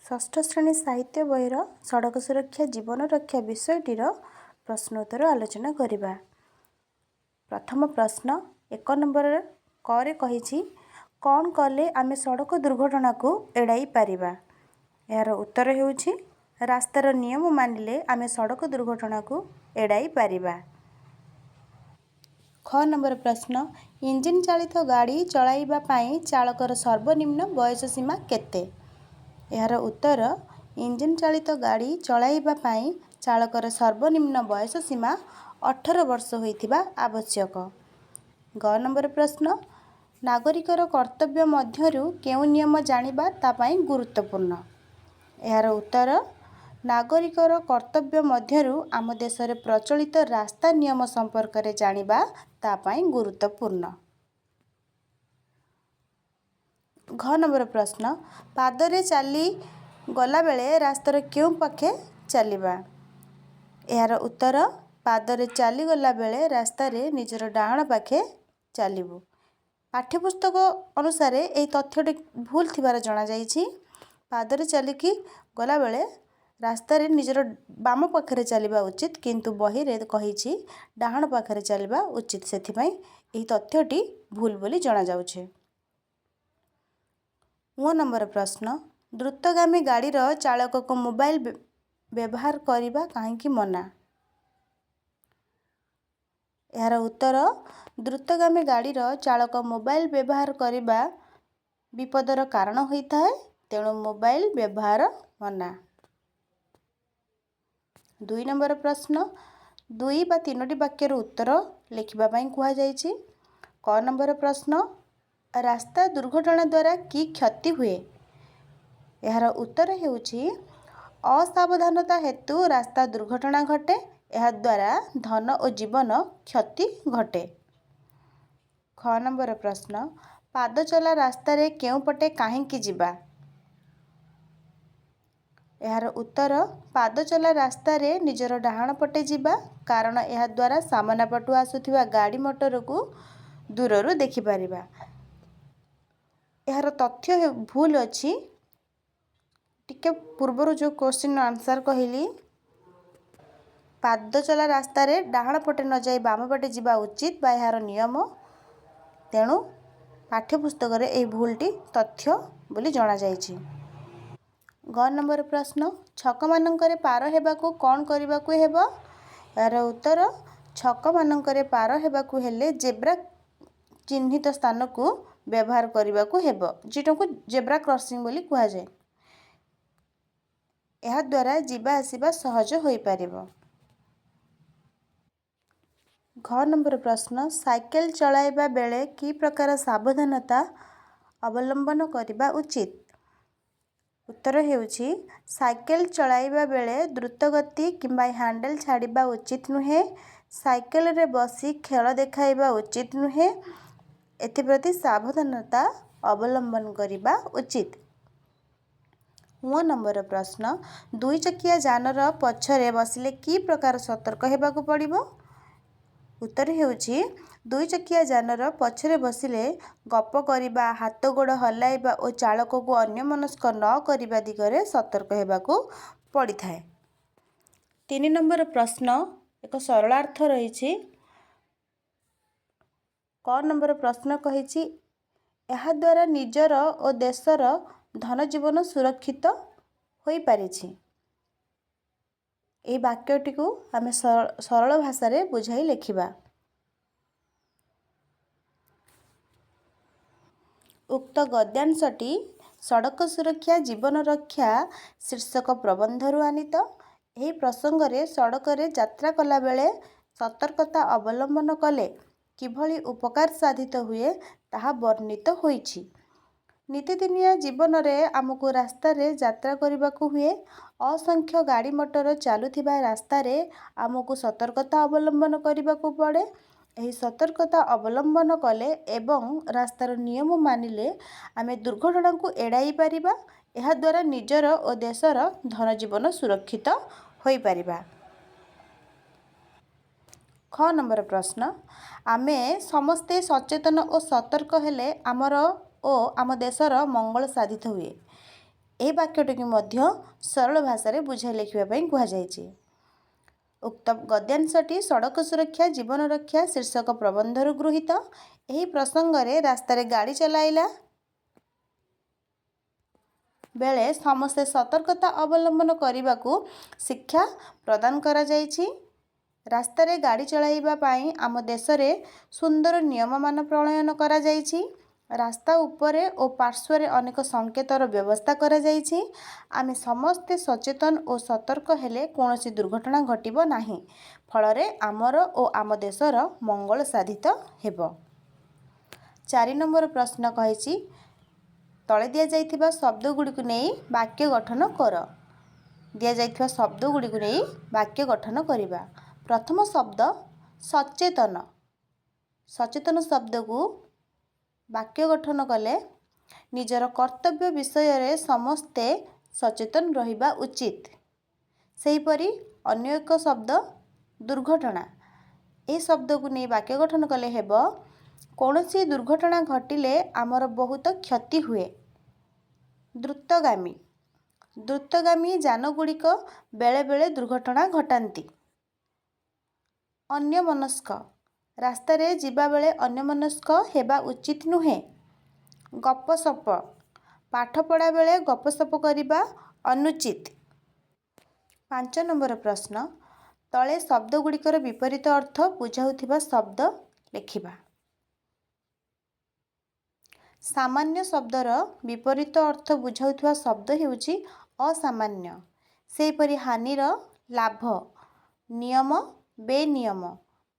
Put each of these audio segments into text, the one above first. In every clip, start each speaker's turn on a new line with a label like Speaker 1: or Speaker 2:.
Speaker 1: ଷଷ୍ଠ ଶ୍ରେଣୀ ସାହିତ୍ୟ ବହିର ସଡ଼କ ସୁରକ୍ଷା ଜୀବନ ରକ୍ଷା ବିଷୟଟିର ପ୍ରଶ୍ନୋତ୍ତର ଆଲୋଚନା କରିବା। ପ୍ରଥମ ପ୍ରଶ୍ନ 1 ନମ୍ବର କରେ କହିଛି, କ'ଣ କଲେ ଆମେ ସଡ଼କ ଦୁର୍ଘଟଣାକୁ ଏଡ଼ାଇ ପାରିବା? ଏହାର ଉତ୍ତର ହେଉଛି, ରାସ୍ତାର ନିୟମ ମାନିଲେ ଆମେ ସଡ଼କ ଦୁର୍ଘଟଣାକୁ ଏଡ଼ାଇ ପାରିବା। ଖ ନମ୍ବର ପ୍ରଶ୍ନ, ଇଞ୍ଜିନ ଚାଳିତ ଗାଡ଼ି ଚଳାଇବା ପାଇଁ ଚାଳକର ସର୍ବନିମ୍ନ ବୟସ ସୀମା କେତେ? ଏହାର ଉତ୍ତର, ଇଞ୍ଜିନ ଚାଳିତ ଗାଡ଼ି ଚଳାଇବା ପାଇଁ ଚାଳକର ସର୍ବନିମ୍ନ ବୟସ ସୀମା 18 ବର୍ଷ ହୋଇଥିବା ଆବଶ୍ୟକ। ଗ ନମ୍ବର ପ୍ରଶ୍ନ, ନାଗରିକର କର୍ତ୍ତବ୍ୟ ମଧ୍ୟରୁ କେଉଁ ନିୟମ ଜାଣିବା ତା ପାଇଁ ଗୁରୁତ୍ୱପୂର୍ଣ୍ଣ? ଏହାର ଉତ୍ତର, ନାଗରିକର କର୍ତ୍ତବ୍ୟ ମଧ୍ୟରୁ ଆମ ଦେଶରେ ପ୍ରଚଳିତ ରାସ୍ତା ନିୟମ ସମ୍ପର୍କରେ ଜାଣିବା ତା ପାଇଁ ଗୁରୁତ୍ୱପୂର୍ଣ୍ଣ। ଘ ନମ୍ବର ପ୍ରଶ୍ନ, ପାଦରେ ଚାଲି ଗଲାବେଳେ ରାସ୍ତାର କେଉଁ ପାଖେ ଚାଲିବା? ଏହାର ଉତ୍ତର, ପାଦରେ ଚାଲିଗଲା ବେଳେ ରାସ୍ତାରେ ନିଜର ଡାହାଣ ପାଖେ ଚାଲିବୁ। ପାଠ୍ୟପୁସ୍ତକ ଅନୁସାରେ ଏହି ତଥ୍ୟଟି ଭୁଲ ଥିବାର ଜଣାଯାଇଛି। ପାଦରେ ଚାଲିକି ଗଲାବେଳେ ରାସ୍ତାରେ ନିଜର ବାମ ପାଖରେ ଚାଲିବା ଉଚିତ, କିନ୍ତୁ ବହିରେ କହିଛି ଡାହାଣ ପାଖରେ ଚାଲିବା ଉଚିତ। ସେଥିପାଇଁ ଏହି ତଥ୍ୟଟି ଭୁଲ ବୋଲି ଜଣାଯାଉଛି। ମ ନମ୍ବର ପ୍ରଶ୍ନ, ଦ୍ରୁତଗାମୀ ଗାଡ଼ିର ଚାଳକକୁ ମୋବାଇଲ ବ୍ୟବହାର କରିବା କାହିଁକି ମନା? ଏହାର ଉତ୍ତର, ଦ୍ରୁତଗାମୀ ଗାଡ଼ିର ଚାଳକ ମୋବାଇଲ ବ୍ୟବହାର କରିବା ବିପଦର କାରଣ ହୋଇଥାଏ, ତେଣୁ ମୋବାଇଲ ବ୍ୟବହାର ମନା। 2 ନମ୍ବର ପ୍ରଶ୍ନ, 2 ବା 3ଟି ବାକ୍ୟର ଉତ୍ତର ଲେଖିବା ପାଇଁ କୁହାଯାଇଛି। କ ନମ୍ବର ପ୍ରଶ୍ନ, ରାସ୍ତା ଦୁର୍ଘଟଣା ଦ୍ୱାରା କି କ୍ଷତି ହୁଏ? ଏହାର ଉତ୍ତର ହେଉଛି, ଅସାବଧାନତା ହେତୁ ରାସ୍ତା ଦୁର୍ଘଟଣା ଘଟେ। ଏହାଦ୍ୱାରା ଧନ ଓ ଜୀବନ କ୍ଷତି ଘଟେ। ଖ ନମ୍ବର ପ୍ରଶ୍ନ, ପାଦଚଲା ରାସ୍ତାରେ କେଉଁ ପଟେ କାହିଁକି ଯିବା? ଏହାର ଉତ୍ତର, ପାଦଚଲା ରାସ୍ତାରେ ନିଜର ଡାହାଣ ପଟେ ଯିବା, କାରଣ ଏହାଦ୍ୱାରା ସାମନା ପଟୁ ଆସୁଥିବା ଗାଡ଼ି ମଟରକୁ ଦୂରରୁ ଦେଖିପାରିବା। ଏହାର ତଥ୍ୟ ଭୁଲ ଅଛି। ଟିକେ ପୂର୍ବରୁ ଯେଉଁ କୋଶ୍ଚିନ୍ର ଆନ୍ସର କହିଲି, ପାଦଚଲା ରାସ୍ତାରେ ଡାହାଣ ପଟେ ନ ଯାଇ ବାମ ପଟେ ଯିବା ଉଚିତ ବା ଏହାର ନିୟମ, ତେଣୁ ପାଠ୍ୟପୁସ୍ତକରେ ଏହି ଭୁଲଟି ତଥ୍ୟ ବୋଲି ଜଣାଯାଇଛି। ଗ ନମ୍ବର ପ୍ରଶ୍ନ, ଛକମାନଙ୍କରେ ପାର ହେବାକୁ କ'ଣ କରିବାକୁ ହେବ? ଏହାର ଉତ୍ତର, ଛକମାନଙ୍କରେ ପାର ହେବାକୁ ହେଲେ ଜେବ୍ରା ଚିହ୍ନିତ ସ୍ଥାନକୁ ବ୍ୟବହାର କରିବାକୁ ହେବ, ଯେଉଁଟାକୁ ଜେବ୍ରା କ୍ରସିଂ ବୋଲି କୁହାଯାଏ। ଏହାଦ୍ୱାରା ଯିବା ଆସିବା ସହଜ ହୋଇପାରିବ। ଘ ନମ୍ବର ପ୍ରଶ୍ନ, ସାଇକେଲ ଚଳାଇବା ବେଳେ କି ପ୍ରକାର ସାବଧାନତା ଅବଲମ୍ବନ କରିବା ଉଚିତ? ଉତ୍ତର ହେଉଛି, ସାଇକେଲ ଚଳାଇବା ବେଳେ ଦ୍ରୁତଗତି କିମ୍ବା ହ୍ୟାଣ୍ଡେଲ ଛାଡ଼ିବା ଉଚିତ ନୁହେଁ। ସାଇକେଲରେ ବସି ଖେଳ ଦେଖାଇବା ଉଚିତ ନୁହେଁ। ଏଥିପ୍ରତି ସାବଧାନତା ଅବଲମ୍ବନ କରିବା ଉଚିତ। ମ ନମ୍ବର ପ୍ରଶ୍ନ, 2 ଚକିଆ ଯାନର ପଛରେ ବସିଲେ କି ପ୍ରକାର ସତର୍କ ହେବାକୁ ପଡ଼ିବ? ଉତ୍ତର ହେଉଛି, 2 ଚକିଆ ଯାନର ପଛରେ ବସିଲେ ଗପ କରିବା, ହାତ ଗୋଡ଼ ହଲାଇବା ଓ ଚାଳକକୁ ଅନ୍ୟମନସ୍କ ନ କରିବା ଦିଗରେ ସତର୍କ ହେବାକୁ ପଡ଼ିଥାଏ। 3 ନମ୍ବର ପ୍ରଶ୍ନ ଏକ ସରଳାର୍ଥ ରହିଛି। କ ନମ୍ବର ପ୍ରଶ୍ନ କହିଛି, ଏହାଦ୍ୱାରା ନିଜର ଓ ଦେଶର ଧନଜୀବନ ସୁରକ୍ଷିତ ହୋଇପାରିଛି। ଏହି ବାକ୍ୟଟିକୁ ଆମେ ସରଳ ଭାଷାରେ ବୁଝାଇ ଲେଖିବା। ଉକ୍ତ ଗଦ୍ୟାଂଶଟି ସଡ଼କ ସୁରକ୍ଷା ଜୀବନ ରକ୍ଷା ଶୀର୍ଷକ ପ୍ରବନ୍ଧରୁ ଆନିତ। ଏହି ପ୍ରସଙ୍ଗରେ ସଡ଼କରେ ଯାତ୍ରା କଲାବେଳେ ସତର୍କତା ଅବଲମ୍ବନ କଲେ କିଭଳି ଉପକାର ସାଧିତ ହୁଏ ତାହା ବର୍ଣ୍ଣିତ ହୋଇଛି। ନିତିଦିନିଆ ଜୀବନରେ ଆମକୁ ରାସ୍ତାରେ ଯାତ୍ରା କରିବାକୁ ହୁଏ। ଅସଂଖ୍ୟ ଗାଡ଼ି ମଟର ଚାଲୁଥିବା ରାସ୍ତାରେ ଆମକୁ ସତର୍କତା ଅବଲମ୍ବନ କରିବାକୁ ପଡ଼େ। ଏହି ସତର୍କତା ଅବଲମ୍ବନ କଲେ ଏବଂ ରାସ୍ତାର ନିୟମ ମାନିଲେ ଆମେ ଦୁର୍ଘଟଣାକୁ ଏଡ଼ାଇ ପାରିବା। ଏହାଦ୍ୱାରା ନିଜର ଓ ଦେଶର ଧନଜୀବନ ସୁରକ୍ଷିତ ହୋଇପାରିବା। ଖ ନମ୍ବର ପ୍ରଶ୍ନ, ଆମେ ସମସ୍ତେ ସଚେତନ ଓ ସତର୍କ ହେଲେ ଆମର ଓ ଆମ ଦେଶର ମଙ୍ଗଳ ସାଧିତ ହୁଏ। ଏହି ବାକ୍ୟଟିକୁ ମଧ୍ୟ ସରଳ ଭାଷାରେ ବୁଝାଇ ଲେଖିବା ପାଇଁ କୁହାଯାଇଛି। ଉକ୍ତ ଗଦ୍ୟାଂଶଟି ସଡ଼କ ସୁରକ୍ଷା ଜୀବନ ରକ୍ଷା ଶୀର୍ଷକ ପ୍ରବନ୍ଧରୁ ଗୃହୀତ। ଏହି ପ୍ରସଙ୍ଗରେ ରାସ୍ତାରେ ଗାଡ଼ି ଚଲାଇଲା ବେଳେ ସମସ୍ତେ ସତର୍କତା ଅବଲମ୍ବନ କରିବାକୁ ଶିକ୍ଷା ପ୍ରଦାନ କରାଯାଇଛି। ରାସ୍ତାରେ ଗାଡ଼ି ଚଳାଇବା ପାଇଁ ଆମ ଦେଶରେ ସୁନ୍ଦର ନିୟମମାନ ପ୍ରଣୟନ କରାଯାଇଛି। ରାସ୍ତା ଉପରେ ଓ ପାର୍ଶ୍ୱରେ ଅନେକ ସଂକେତର ବ୍ୟବସ୍ଥା କରାଯାଇଛି। ଆମେ ସମସ୍ତେ ସଚେତନ ଓ ସତର୍କ ହେଲେ କୌଣସି ଦୁର୍ଘଟଣା ଘଟିବ ନାହିଁ। ଫଳରେ ଆମର ଓ ଆମ ଦେଶର ମଙ୍ଗଳ ସାଧିତ ହେବ। 4 ନମ୍ବର ପ୍ରଶ୍ନ କହିଛି ତଳେ ଦିଆଯାଇଥିବା ଶବ୍ଦଗୁଡ଼ିକୁ ନେଇ ବାକ୍ୟ ଗଠନ କର। ଦିଆଯାଇଥିବା ଶବ୍ଦଗୁଡ଼ିକୁ ନେଇ ବାକ୍ୟ ଗଠନ କରିବା। ପ୍ରଥମ ଶବ୍ଦ ସଚେତନ। ସଚେତନ ଶବ୍ଦକୁ ବାକ୍ୟ ଗଠନ କଲେ ନିଜର କର୍ତ୍ତବ୍ୟ ବିଷୟରେ ସମସ୍ତେ ସଚେତନ ରହିବା ଉଚିତ। ସେହିପରି ଅନ୍ୟ ଏକ ଶବ୍ଦ ଦୁର୍ଘଟଣା। ଏହି ଶବ୍ଦକୁ ନେଇ ବାକ୍ୟ ଗଠନ କଲେ ହେବ କୌଣସି ଦୁର୍ଘଟଣା ଘଟିଲେ ଆମର ବହୁତ କ୍ଷତି ହୁଏ। ଦ୍ରୁତଗାମୀ। ଦ୍ରୁତଗାମୀ ଯାନଗୁଡ଼ିକ ବେଳେବେଳେ ଦୁର୍ଘଟଣା ଘଟାନ୍ତି। ଅନ୍ୟମନସ୍କ। ରାସ୍ତାରେ ଯିବାବେଳେ ଅନ୍ୟମନସ୍କ ହେବା ଉଚିତ ନୁହେଁ। ଗପସପ। ପାଠ ପଢ଼ା ବେଳେ ଗପସପ କରିବା ଅନୁଚିତ। 5 ନମ୍ବର ପ୍ରଶ୍ନ ତଳେ ଶବ୍ଦଗୁଡ଼ିକର ବିପରୀତ ଅର୍ଥ ବୁଝାଉଥିବା ଶବ୍ଦ ଲେଖିବା। ସାମାନ୍ୟ ଶବ୍ଦର ବିପରୀତ ଅର୍ଥ ବୁଝାଉଥିବା ଶବ୍ଦ ହେଉଛି ଅସାମାନ୍ୟ। ସେହିପରି ହାନିର ଲାଭ, ନିୟମ ବେନିୟମ,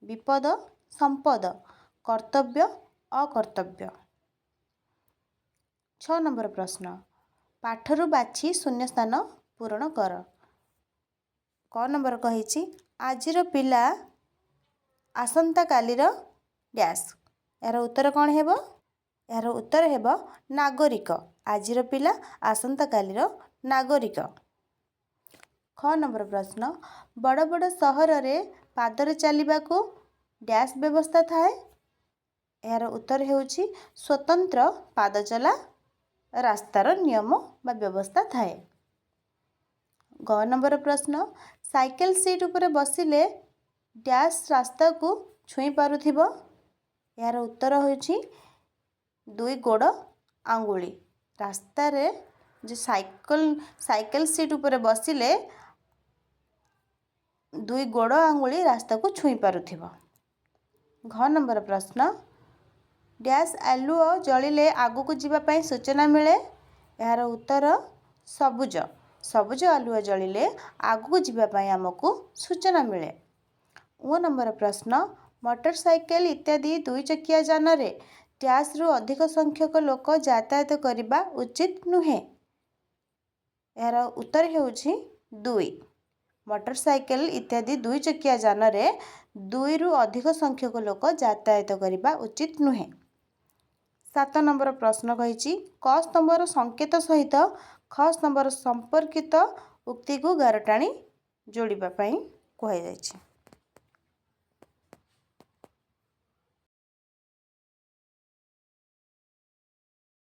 Speaker 1: ବିପଦ ସମ୍ପଦ, କର୍ତ୍ତବ୍ୟ ଅକର୍ତ୍ତବ୍ୟ। 6 ନମ୍ବର ପ୍ରଶ୍ନ ପାଠରୁ ବାଛି ଶୂନ୍ୟସ୍ଥାନ ପୂରଣ କର। କ ନମ୍ବର କହିଛି ଆଜିର ପିଲା ଆସନ୍ତାକାଲିର ଡ୍ୟାସ୍। ଏହାର ଉତ୍ତର କ'ଣ ହେବ? ଏହାର ଉତ୍ତର ହେବ ନାଗରିକ। ଆଜିର ପିଲା ଆସନ୍ତାକାଲିର ନାଗରିକ। ଖ ନମ୍ବର ପ୍ରଶ୍ନ ବଡ଼ ବଡ଼ ସହରରେ ପାଦରେ ଚାଲିବାକୁ ଡ୍ୟାସ୍ ବ୍ୟବସ୍ଥା ଥାଏ। ଏହାର ଉତ୍ତର ହେଉଛି ସ୍ୱତନ୍ତ୍ର ପାଦଚଲା ରାସ୍ତାର ନିୟମ ବା ବ୍ୟବସ୍ଥା ଥାଏ। ଗ ନମ୍ବର ପ୍ରଶ୍ନ ସାଇକେଲ ସିଟ୍ ଉପରେ ବସିଲେ ଡ୍ୟାସ୍ ରାସ୍ତାକୁ ଛୁଇଁ ପାରୁଥିବ। ଏହାର ଉତ୍ତର ହେଉଛି 2 ଗୋଡ଼ ଆଙ୍ଗୁଳି। ରାସ୍ତାରେ ଯେ ସାଇକେଲ ସିଟ୍ ଉପରେ ବସିଲେ 2 ଗୋଡ଼ ଆଙ୍ଗୁଳି ରାସ୍ତାକୁ ଛୁଇଁ ପାରୁଥିବ। ଘ ନମ୍ବର ପ୍ରଶ୍ନ ଡ୍ୟାସ୍ ଆଲୁଅ ଜଳିଲେ ଆଗକୁ ଯିବା ପାଇଁ ସୂଚନା ମିଳେ। ଏହାର ଉତ୍ତର ସବୁଜ। ସବୁଜ ଆଲୁଅ ଜଳିଲେ ଆଗକୁ ଯିବା ପାଇଁ ଆମକୁ ସୂଚନା ମିଳେ। ଅ ନମ୍ବର ପ୍ରଶ୍ନ ମୋଟର ସାଇକେଲ ଇତ୍ୟାଦି 2 ଚକିଆ ଯାନରେ ଡ୍ୟାସ୍ରୁ ଅଧିକ ସଂଖ୍ୟକ ଲୋକ ଯାତାୟାତ କରିବା ଉଚିତ ନୁହେଁ। ଏହାର ଉତ୍ତର ହେଉଛି 2। ମୋଟର ସାଇକେଲ ଇତ୍ୟାଦି 2 ଚକିଆ ଯାନରେ 2ରୁ ଅଧିକ ସଂଖ୍ୟକ ଲୋକ ଯାତାୟାତ କରିବା ଉଚିତ ନୁହେଁ। 7 ନମ୍ବର ପ୍ରଶ୍ନ କହିଛି କ ସ୍ତମ୍ଭର ସଂକେତ ସହିତ ଖ ସ୍ତମ୍ଭର ସମ୍ପର୍କିତ ଉକ୍ତିକୁ ଗାର ଟାଣି ଯୋଡ଼ିବା ପାଇଁ କୁହାଯାଇଛି।